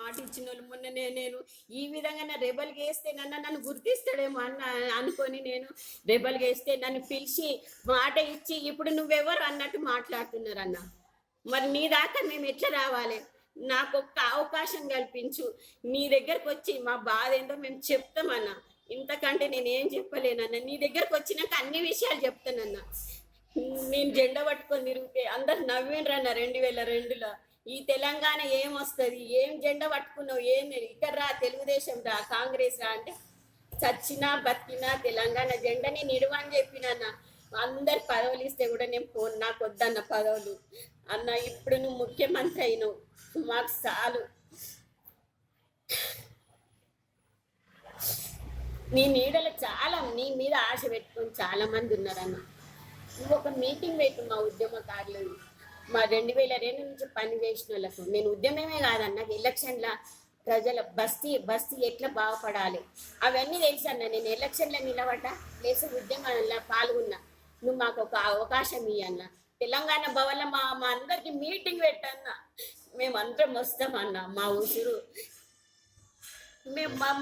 మాట ఇచ్చిన వాళ్ళు మొన్ననే నేను ఈ విధంగా రెబల్గా వేస్తే నన్ను గుర్తిస్తాడేమో అనుకొని నేను రెబల్గా వేస్తే నన్ను పిలిచి మాట ఇచ్చి ఇప్పుడు నువ్వెవరు అన్నట్టు మాట్లాడుతున్నారు అన్న. మరి నీ దాకా మేము ఎట్లా రావాలి? నాకు ఒక్క అవకాశం కల్పించు, నీ దగ్గరకు వచ్చి మా బాధ ఏందో మేము చెప్తామన్నా. ఇంతకంటే నేనేం చెప్పలేనన్నా. నీ దగ్గరకు వచ్చినాక అన్ని విషయాలు చెప్తానన్నా. నేను జెండా పట్టుకొని తిరిగితే అందరు నవ్విండ్రన్న 2002లో. ఈ తెలంగాణ ఏమొస్తుంది, ఏం జెండా పట్టుకున్నావు, ఏం ఇక్కడ రా తెలుగుదేశం రా కాంగ్రెస్ రా అంటే చచ్చినా బతికినా తెలంగాణ జెండాని నిడువని చెప్పినన్న. అందరు పదవులు ఇస్తే కూడా నేను పోను, నాకు వద్దన్న పదవులు అన్న. ఇప్పుడు నువ్వు ముఖ్యమంత్రి అయినావు, మాకు చాలు. నీ నీడలో చాలా నీ మీద ఆశ పెట్టుకొని చాలా మంది ఉన్నారన్న. నువ్వు ఒక మీటింగ్ పెట్టు మా ఉద్యమకారులు, మా 2002 నుంచి పని చేసిన వాళ్ళకు. నేను ఉద్యమమే కాదన్న, ఎలక్షన్ల ప్రజల బస్తీ ఎట్లా బాగుపడాలి అవన్నీ తెలుసు అన్న. నేను ఎలక్షన్లో నిలబడ్డా లేసి ఉద్యమంలో పాల్గొన్నా. నువ్వు మాకు ఒక అవకాశం ఇయ్యన్న. తెలంగాణ భవన్లో మా అందరికి మీటింగ్ పెట్టన్న. మేమందరం వస్తామన్న. మా ఉసురు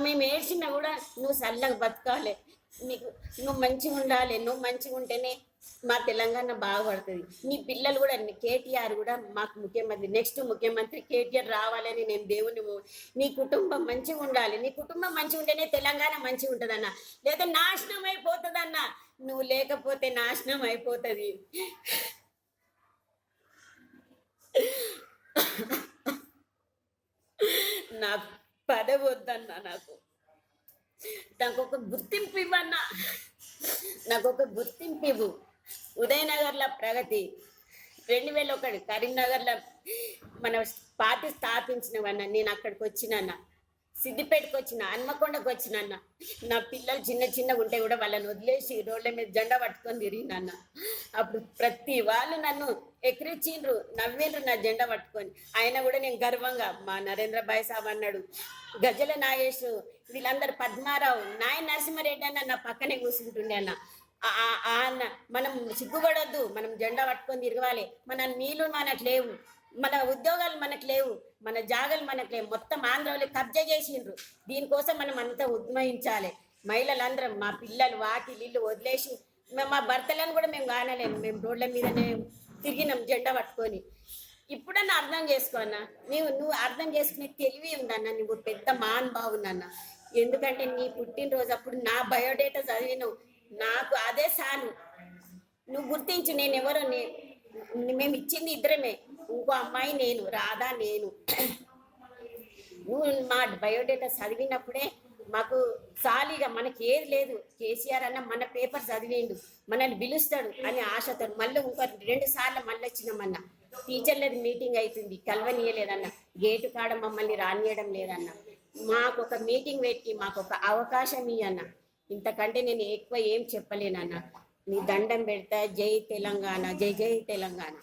మేము ఏడ్చినా కూడా నువ్వు చల్లగా బతకాలి, నువ్వు మంచిగా ఉండాలి. నువ్వు మంచిగా ఉంటేనే మా తెలంగాణ బాగుపడుతుంది. నీ పిల్లలు కూడా కేటీఆర్ కూడా మాకు ముఖ్యమంత్రి, నెక్స్ట్ ముఖ్యమంత్రి కేటీఆర్ రావాలని నేను దేవుని. నీ కుటుంబం మంచిగా ఉండాలి, నీ కుటుంబం మంచిగా ఉంటేనే తెలంగాణ మంచిగా ఉంటుందన్న. లేదా నాశనం అయిపోతుందన్న. నువ్వు లేకపోతే నాశనం అయిపోతుంది. నాకు పదవి వద్దన్నా, నాకు ఒక గుర్తింపు ఇవ్వన్నా. నాకు ఒక గుర్తింపు ఇవ్వు. ఉదయనగర్లో ప్రగతి 2001 కరీంనగర్లో మన పార్టీ స్థాపించినవన్న. నేను అక్కడికి వచ్చినన్న, సిద్దిపేటకు వచ్చిన, హన్మకొండకు వచ్చినన్న. నా పిల్లలు చిన్నగా ఉంటే కూడా వాళ్ళని వదిలేసి రోడ్ల మీద జెండా పట్టుకొని తిరిగినన్న. అప్పుడు ప్రతి వాళ్ళు నన్ను ఎక్కిరించిండ్రు, నవ్విండ్రు నా జెండా పట్టుకొని. ఆయన కూడా నేను గర్వంగా మా నరేంద్ర భాయ్ సాబ్ అన్నాడు, గజల నాగేష్, వీళ్ళందరూ పద్మారావు, నాయ నరసింహారెడ్డి అన్న నా పక్కనే కూర్చుంటుండే అన్న. అన్న మనం సిగ్గుపడొద్దు, మనం జెండా పట్టుకొని తిరగాలి. మన నీళ్ళు మనకు లేవు, మన ఉద్యోగాలు మనకు లేవు, మన జాగాలు మనకు లేవు. మొత్తం ఆంధ్రలో కబ్జా చేసిండ్రు. దీనికోసం మనం అంతా ఉద్యమించాలి. మహిళలందరం, మా పిల్లలు వాకిలీళ్ళు వదిలేసి మా భర్తలను కూడా మేము కానలేము. మేము రోడ్ల మీదనే తిరిగినాం జెండా పట్టుకొని. ఇప్పుడన్నా అర్థం చేసుకో అన్న. నువ్వు అర్థం చేసుకునే తెలివి ఉందన్న. నువ్వు పెద్ద మహానుభావునన్న. ఎందుకంటే నీ పుట్టినరోజు అప్పుడు నా బయోడేటా చదివినావు, నాకు అదే సాను. నువ్వు గుర్తించు నేను ఎవరో. మేము ఇచ్చింది ఇద్దరమే, ఇంకో అమ్మాయి నేను, రాధా నేను. నువ్వు మా బయోడేటా చదివినప్పుడే మాకు సాలీగా మనకి ఏది లేదు, కేసీఆర్ అన్న మన పేపర్ చదివేండు, మనల్ని పిలుస్తాడు అని ఆశతో మళ్ళీ ఇంకో 2 సార్లు మళ్ళీ వచ్చినామన్న. టీచర్లది మీటింగ్ అవుతుంది, కలవనీయలేదన్న. గేటు కాడ మమ్మల్ని రానియడం లేదన్న. మాకు ఒక మీటింగ్ పెట్టి మాకు ఒక అవకాశం ఇయ్యన్న. ఇంతకంటే నేను ఎక్కువ ఏం చెప్పలేనన్న. నీ దండం పెడతా. జై తెలంగాణ, జై జై తెలంగాణ.